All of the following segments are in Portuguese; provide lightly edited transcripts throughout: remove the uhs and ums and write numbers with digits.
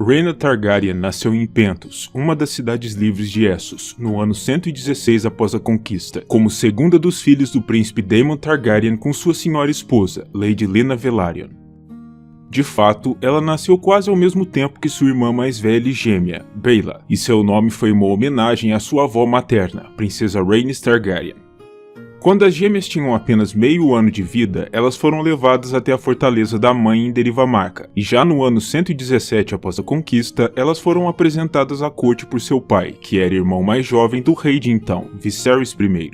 Rhaena Targaryen nasceu em Pentos, uma das cidades livres de Essos, no ano 116 após a conquista, como segunda dos filhos do príncipe Daemon Targaryen com sua senhora esposa, Lady Lena Velaryon. De fato, ela nasceu quase ao mesmo tempo que sua irmã mais velha e gêmea, Baela, e seu nome foi uma homenagem à sua avó materna, princesa Rhaenys Targaryen. Quando as gêmeas tinham apenas meio ano de vida, elas foram levadas até a fortaleza da mãe em Derivamarca, e já no ano 117 após a conquista, elas foram apresentadas à corte por seu pai, que era irmão mais jovem do rei de então, Viserys I.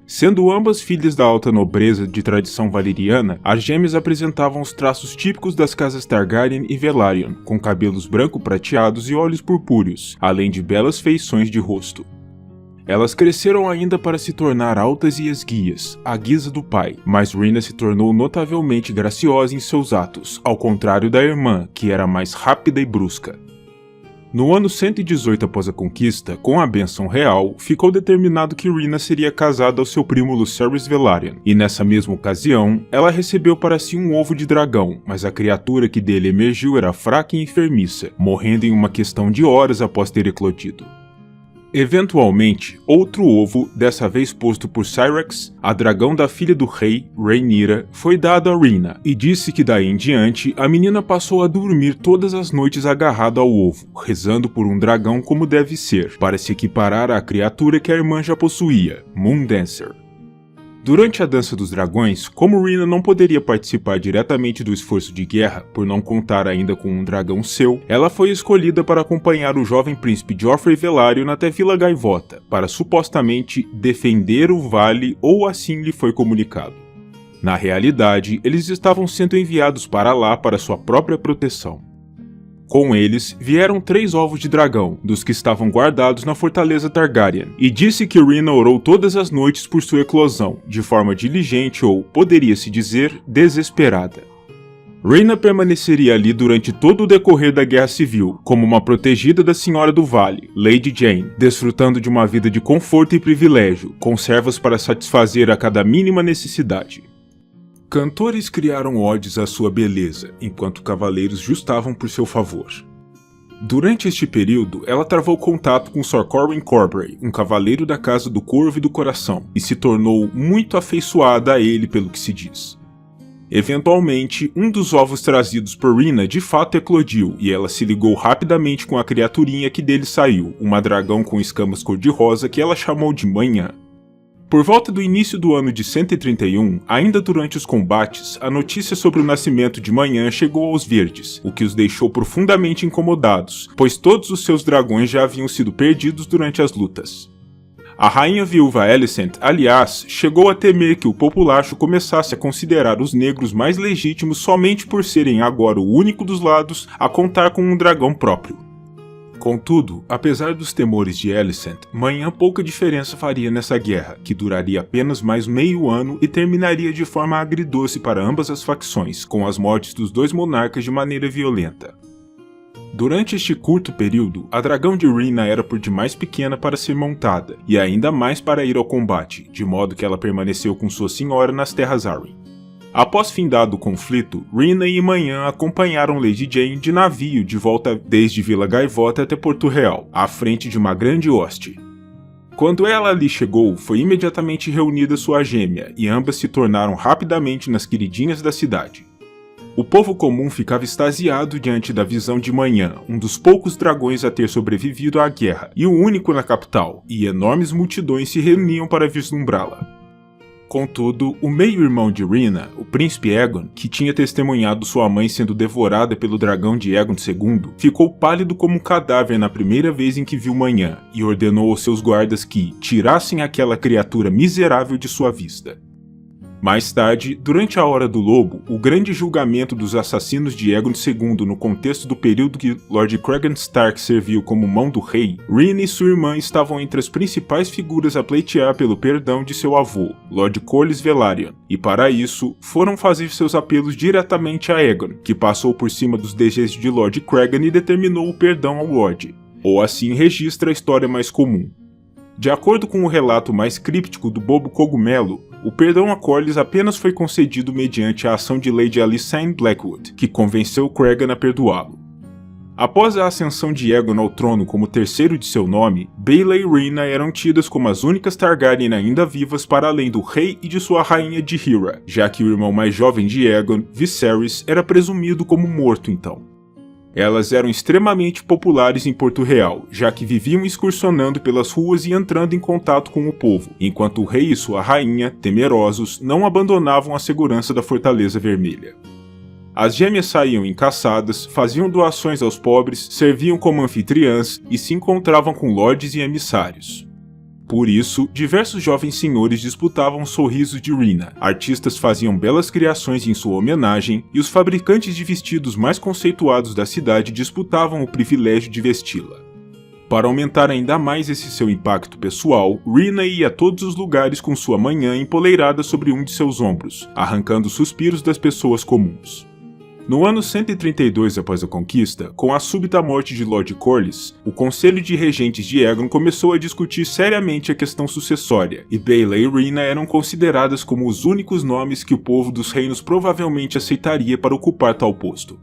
Sendo ambas filhas da alta nobreza de tradição valeriana, as gêmeas apresentavam os traços típicos das casas Targaryen e Velaryon, com cabelos branco-prateados e olhos purpúreos, além de belas feições de rosto. Elas cresceram ainda para se tornar altas e esguias, à guisa do pai, mas Rhaena se tornou notavelmente graciosa em seus atos, ao contrário da irmã, que era mais rápida e brusca. No ano 118 após a conquista, com a bênção real, ficou determinado que Rhaena seria casada ao seu primo Lucerys Velaryon, e nessa mesma ocasião, ela recebeu para si um ovo de dragão, mas a criatura que dele emergiu era fraca e enfermiça, morrendo em uma questão de horas após ter eclodido. Eventualmente, outro ovo, dessa vez posto por Syrax, a dragão da filha do rei, Rhaenyra, foi dado a Rhaena, e disse que daí em diante a menina passou a dormir todas as noites agarrada ao ovo, rezando por um dragão como deve ser, para se equiparar à criatura que a irmã já possuía, Moondancer. Durante a Dança dos Dragões, como Rhaena não poderia participar diretamente do esforço de guerra, por não contar ainda com um dragão seu, ela foi escolhida para acompanhar o jovem príncipe Joffrey Velaryon até Vila Gaivota, para supostamente defender o vale, ou assim lhe foi comunicado. Na realidade, eles estavam sendo enviados para lá para sua própria proteção. Com eles, vieram 3 ovos de dragão, dos que estavam guardados na fortaleza Targaryen, e disse que Rhaena orou todas as noites por sua eclosão, de forma diligente ou, poderia-se dizer, desesperada. Rhaena permaneceria ali durante todo o decorrer da Guerra Civil, como uma protegida da Senhora do Vale, Lady Jane, desfrutando de uma vida de conforto e privilégio, com servas para satisfazer a cada mínima necessidade. Cantores criaram odes à sua beleza, enquanto cavaleiros justavam por seu favor. Durante este período, ela travou contato com Sir Corwyn Corbray, um cavaleiro da Casa do Corvo e do Coração, e se tornou muito afeiçoada a ele pelo que se diz. Eventualmente, um dos ovos trazidos por Rhaena de fato eclodiu, e ela se ligou rapidamente com a criaturinha que dele saiu, uma dragão com escamas cor-de-rosa que ela chamou de Manhã. Por volta do início do ano de 131, ainda durante os combates, a notícia sobre o nascimento de Manhã chegou aos Verdes, o que os deixou profundamente incomodados, pois todos os seus dragões já haviam sido perdidos durante as lutas. A rainha viúva Alicent, aliás, chegou a temer que o populacho começasse a considerar os negros mais legítimos somente por serem agora o único dos lados a contar com um dragão próprio. Contudo, apesar dos temores de Alicent, Manhã pouca diferença faria nessa guerra, que duraria apenas mais meio ano e terminaria de forma agridoce para ambas as facções, com as mortes dos 2 monarcas de maneira violenta. Durante este curto período, a dragão de Rhaena era por demais pequena para ser montada, e ainda mais para ir ao combate, de modo que ela permaneceu com sua senhora nas terras Arryn. Após findado o conflito, Rhaena e Manhã acompanharam Lady Jane de navio de volta desde Vila Gaivota até Porto Real, à frente de uma grande hoste. Quando ela ali chegou, foi imediatamente reunida sua gêmea, e ambas se tornaram rapidamente nas queridinhas da cidade. O povo comum ficava extasiado diante da visão de Manhã, um dos poucos dragões a ter sobrevivido à guerra, e o único na capital, e enormes multidões se reuniam para vislumbrá-la. Contudo, o meio-irmão de Rhaena, o príncipe Aegon, que tinha testemunhado sua mãe sendo devorada pelo dragão de Aegon II, ficou pálido como um cadáver na primeira vez em que viu Manhã, e ordenou aos seus guardas que tirassem aquela criatura miserável de sua vista. Mais tarde, durante a Hora do Lobo, o grande julgamento dos assassinos de Aegon II no contexto do período que Lord Cregan Stark serviu como mão do rei, Rhaena e sua irmã estavam entre as principais figuras a pleitear pelo perdão de seu avô, Lord Corlys Velaryon, e para isso, foram fazer seus apelos diretamente a Aegon, que passou por cima dos desejos de Lord Cregan e determinou o perdão ao Lorde, ou assim registra a história mais comum. De acordo com o relato mais críptico do Bobo Cogumelo, o perdão a Corlys apenas foi concedido mediante a ação de Lady Alysanne Blackwood, que convenceu Cregan a perdoá-lo. Após a ascensão de Aegon ao trono como terceiro de seu nome, Baela e Rhaena eram tidas como as únicas Targaryen ainda vivas para além do rei e de sua rainha Jaehaera, já que o irmão mais jovem de Aegon, Viserys, era presumido como morto então. Elas eram extremamente populares em Porto Real, já que viviam excursionando pelas ruas e entrando em contato com o povo, enquanto o rei e sua rainha, temerosos, não abandonavam a segurança da Fortaleza Vermelha. As gêmeas saíam em caçadas, faziam doações aos pobres, serviam como anfitriãs e se encontravam com lordes e emissários. Por isso, diversos jovens senhores disputavam os sorrisos de Rhaena, artistas faziam belas criações em sua homenagem e os fabricantes de vestidos mais conceituados da cidade disputavam o privilégio de vesti-la. Para aumentar ainda mais esse seu impacto pessoal, Rhaena ia a todos os lugares com sua manhã empoleirada sobre um de seus ombros, arrancando suspiros das pessoas comuns. No ano 132 após a conquista, com a súbita morte de Lord Corlys, o Conselho de Regentes de Aegon começou a discutir seriamente a questão sucessória, e Baela e Rhaena eram consideradas como os únicos nomes que o povo dos reinos provavelmente aceitaria para ocupar tal posto.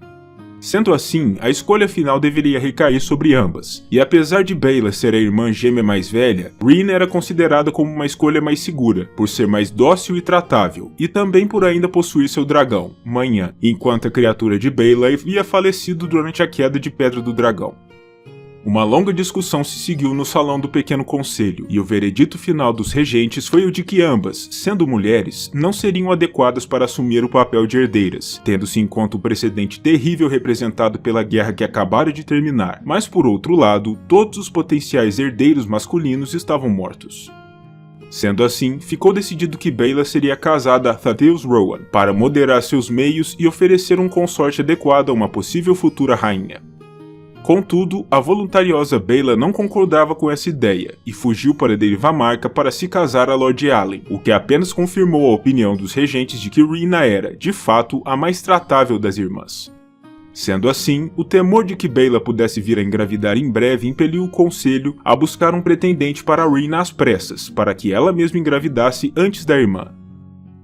Sendo assim, a escolha final deveria recair sobre ambas, e apesar de Baela ser a irmã gêmea mais velha, Rhaena era considerada como uma escolha mais segura, por ser mais dócil e tratável, e também por ainda possuir seu dragão, Manhã, enquanto a criatura de Baela havia falecido durante a queda de Pedra do Dragão. Uma longa discussão se seguiu no salão do pequeno conselho, e o veredito final dos regentes foi o de que ambas, sendo mulheres, não seriam adequadas para assumir o papel de herdeiras, tendo-se em conta o precedente terrível representado pela guerra que acabara de terminar, mas por outro lado, todos os potenciais herdeiros masculinos estavam mortos. Sendo assim, ficou decidido que Baela seria casada a Thaddeus Rowan, para moderar seus meios e oferecer um consorte adequado a uma possível futura rainha. Contudo, a voluntariosa Baela não concordava com essa ideia e fugiu para Derivamarca para se casar a Lord Allen, o que apenas confirmou a opinião dos regentes de que Rhaena era, de fato, a mais tratável das irmãs. Sendo assim, o temor de que Baela pudesse vir a engravidar em breve impeliu o conselho a buscar um pretendente para Rhaena às pressas, para que ela mesma engravidasse antes da irmã.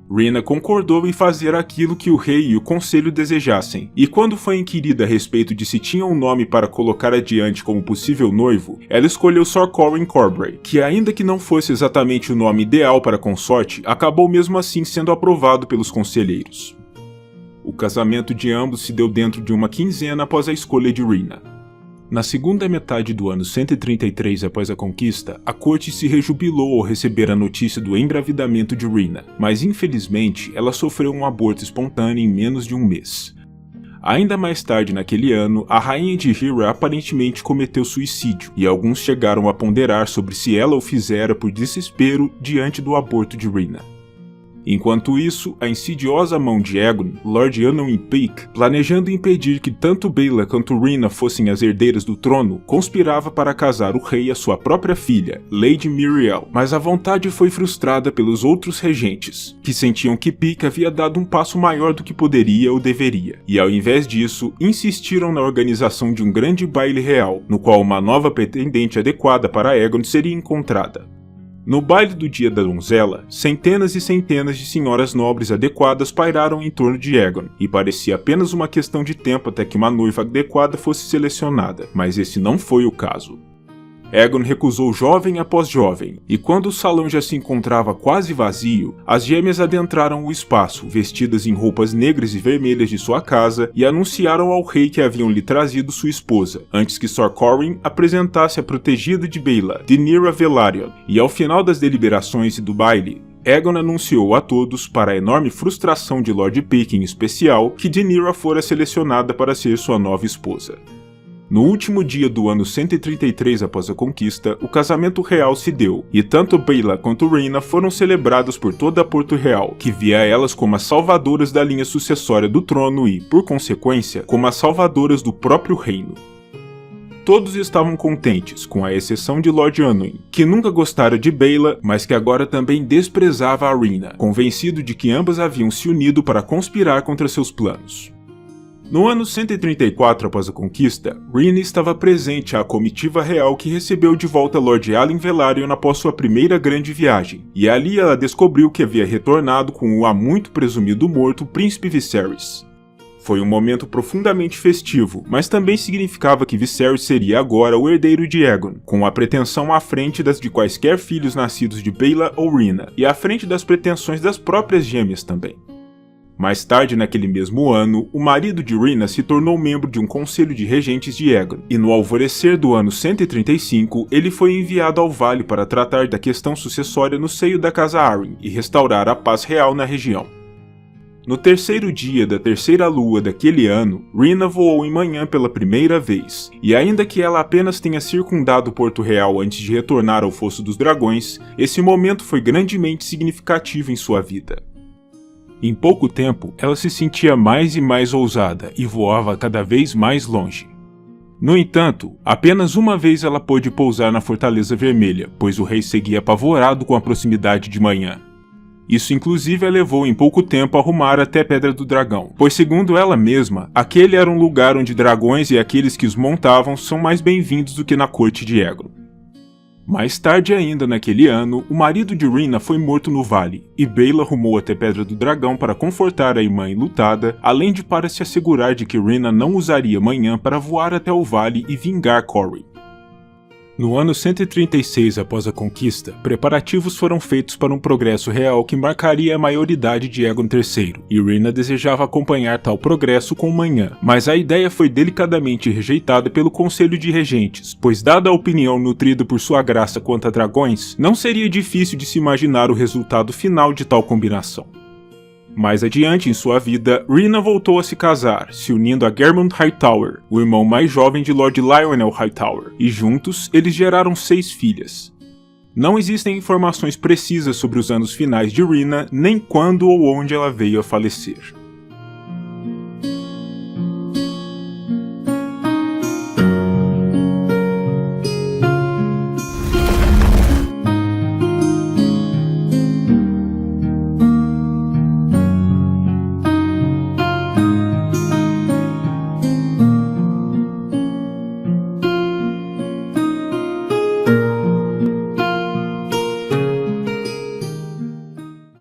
Rhaena concordou em fazer aquilo que o rei e o conselho desejassem, e quando foi inquirida a respeito de se tinha um nome para colocar adiante como possível noivo, ela escolheu Sir Corwyn Corbray, que ainda que não fosse exatamente o nome ideal para a consorte, acabou mesmo assim sendo aprovado pelos conselheiros. O casamento de ambos se deu dentro de uma quinzena após a escolha de Rhaena. Na segunda metade do ano 133 após a conquista, a corte se rejubilou ao receber a notícia do engravidamento de Rhaena, mas infelizmente ela sofreu um aborto espontâneo em menos de um mês. Ainda mais tarde naquele ano, a rainha de Jaehaera aparentemente cometeu suicídio, e alguns chegaram a ponderar sobre se ela o fizera por desespero diante do aborto de Rhaena. Enquanto isso, a insidiosa mão de Aegon, Lord Anowin Peake, planejando impedir que tanto Baela quanto Rhaena fossem as herdeiras do trono, conspirava para casar o rei a sua própria filha, Lady Myriel, mas a vontade foi frustrada pelos outros regentes, que sentiam que Peake havia dado um passo maior do que poderia ou deveria, e ao invés disso, insistiram na organização de um grande baile real, no qual uma nova pretendente adequada para Aegon seria encontrada. No baile do dia da donzela, centenas e centenas de senhoras nobres adequadas pairaram em torno de Aegon, e parecia apenas uma questão de tempo até que uma noiva adequada fosse selecionada, mas esse não foi o caso. Aegon recusou jovem após jovem, e quando o salão já se encontrava quase vazio, as gêmeas adentraram o espaço, vestidas em roupas negras e vermelhas de sua casa, e anunciaram ao rei que haviam lhe trazido sua esposa, antes que Sir Corwyn apresentasse a protegida de Baela, Rhaenyra Velaryon, e ao final das deliberações e do baile, Aegon anunciou a todos, para a enorme frustração de Lord Peake em especial, que Rhaenyra fora selecionada para ser sua nova esposa. No último dia do ano 133 após a conquista, o casamento real se deu, e tanto Baela quanto Rhaena foram celebradas por toda a Porto Real, que via elas como as salvadoras da linha sucessória do trono e, por consequência, como as salvadoras do próprio reino. Todos estavam contentes, com a exceção de Lord Anowin, que nunca gostara de Baela, mas que agora também desprezava a Rhaena, convencido de que ambas haviam se unido para conspirar contra seus planos. No ano 134 após a conquista, Rhaena estava presente à comitiva real que recebeu de volta Lord Allen Velaryon após sua primeira grande viagem, e ali ela descobriu que havia retornado com o há muito presumido morto Príncipe Viserys. Foi um momento profundamente festivo, mas também significava que Viserys seria agora o herdeiro de Aegon, com a pretensão à frente das de quaisquer filhos nascidos de Baela ou Rhaena, e à frente das pretensões das próprias gêmeas também. Mais tarde naquele mesmo ano, o marido de Rhaena se tornou membro de um conselho de regentes de Aegon, e no alvorecer do ano 135, ele foi enviado ao vale para tratar da questão sucessória no seio da casa Arryn e restaurar a paz real na região. No terceiro dia da terceira lua daquele ano, Rhaena voou em manhã pela primeira vez, e ainda que ela apenas tenha circundado Porto Real antes de retornar ao Fosso dos Dragões, esse momento foi grandemente significativo em sua vida. Em pouco tempo, ela se sentia mais e mais ousada e voava cada vez mais longe. No entanto, apenas uma vez ela pôde pousar na Fortaleza Vermelha, pois o rei seguia apavorado com a proximidade de manhã. Isso inclusive a levou em pouco tempo a rumar até Pedra do Dragão, pois segundo ela mesma, aquele era um lugar onde dragões e aqueles que os montavam são mais bem-vindos do que na corte de Aegon. Mais tarde ainda naquele ano, o marido de Rhaena foi morto no vale, e Baela rumou até Pedra do Dragão para confortar a irmã enlutada, além de para se assegurar de que Rhaena não usaria manhã para voar até o vale e vingar Corlys. No ano 136 após a conquista, preparativos foram feitos para um progresso real que marcaria a maioridade de Aegon III, e Rhaena desejava acompanhar tal progresso com manhã, mas a ideia foi delicadamente rejeitada pelo Conselho de Regentes, pois dada a opinião nutrida por sua graça quanto a dragões, não seria difícil de se imaginar o resultado final de tal combinação. Mais adiante em sua vida, Rhaena voltou a se casar, se unindo a Germund Hightower, o irmão mais jovem de Lord Lionel Hightower, e juntos eles geraram 6 filhas. Não existem informações precisas sobre os anos finais de Rhaena, nem quando ou onde ela veio a falecer.